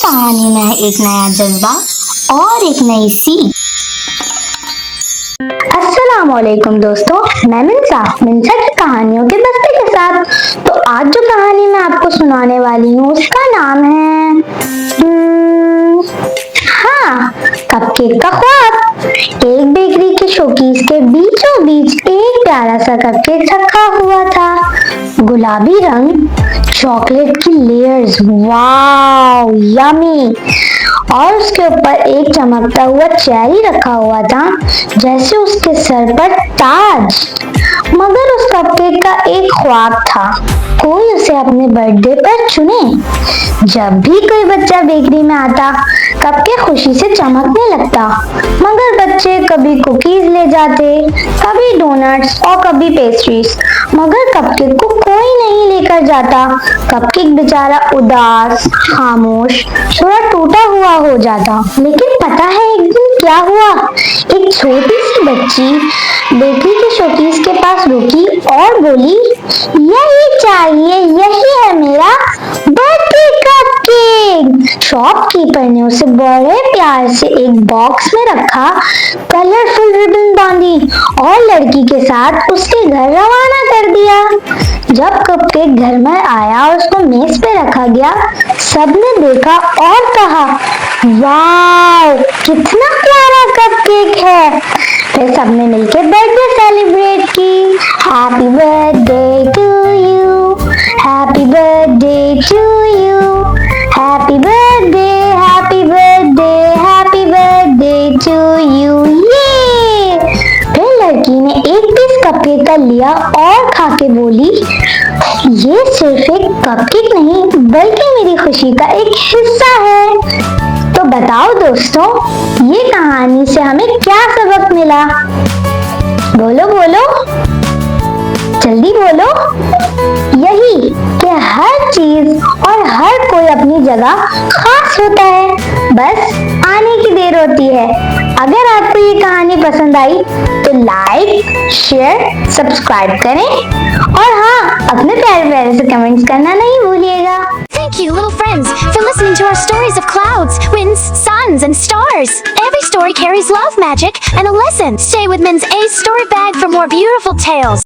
कहानी में है एक नया जज्बा और एक नई सीख। अस्सलामुअलैकुम दोस्तों, मैं मिंसा की कहानियों के दस्ते के साथ। तो आज जो कहानी मैं आपको सुनाने वाली हूँ उसका नाम है कपकेक का ख्वाब। एक बेकरी के शोकेस के बीचों बीच एक प्यारा सा कपकेक रखा हुआ था। गुलाबी रंग, चॉकलेट की लेयर्स, वाव यमी। और उसके ऊपर एक चमकता हुआ चेरी रखा हुआ था, जैसे उसके सर पर ताज। मगर उस कपकेक का एक ख्वाब था, कोई उसे अपने बर्थडे पर चुने। जब भी कोई बच्चा बेकरी में आता, कपकेक खुशी से चमकने लगता। मगर बच्चे कभी कुकीज ले जाते, कभी डोनट्स और कभी पेस्ट्रीज, मगर कपकेक को कोई नहीं लेकर जाता। कपकेक बेचारा उदास, खामोश, थोड़ा टूटा हुआ हो जाता। लेकिन पता है एक दिन क्या हुआ? एक छोटी सी बच्ची बेकरी के शोकेस के पास रुकी और बोली, यही चाहिए, यही है मेरा बर्थडे कपकेक। शॉपकीपर ने उसे बड़े प्यार से एक बॉक्स में रखा, कलरफुल रिबन बांधी और लड़की के साथ उसके घर रवाना कर दिया। जब कपकेक घर में आया और उसको मेज पे रखा गया, सबने देखा और कहा, वाव कितना प्यारा कपकेक है। फिर सबने मिलकर बर्थडे सेलिब्रेट की। Happy birthday to you, happy birthday to you, happy birthday, happy birthday, happy birthday to you. ये फिर लड़की ने एक पीस कपकेक का लिया और खा के बोली, ये सिर्फ एक कपकेक नहीं बल्कि मेरी खुशी का एक हिस्सा है। तो बताओ दोस्तों, ये कहानी से हमें क्या सबक मिला? बोलो बोलो, जल्दी बोलो। यही कि हर चीज और हर कोई अपनी जगह खास होता है, बस आने की देर होती है। अगर आपको ये कहानी पसंद आई तो लाइक, शेयर, सब्सक्राइब करें और हाँ, अपने प्यारे प्यारे से कमेंट्स करना नहीं भूलिएगा। Thank you, little friends, for listening to our stories of clouds, winds, suns, and stars. Every story carries love, magic, and a lesson. Stay with Min's Ace Story Bag for more beautiful tales.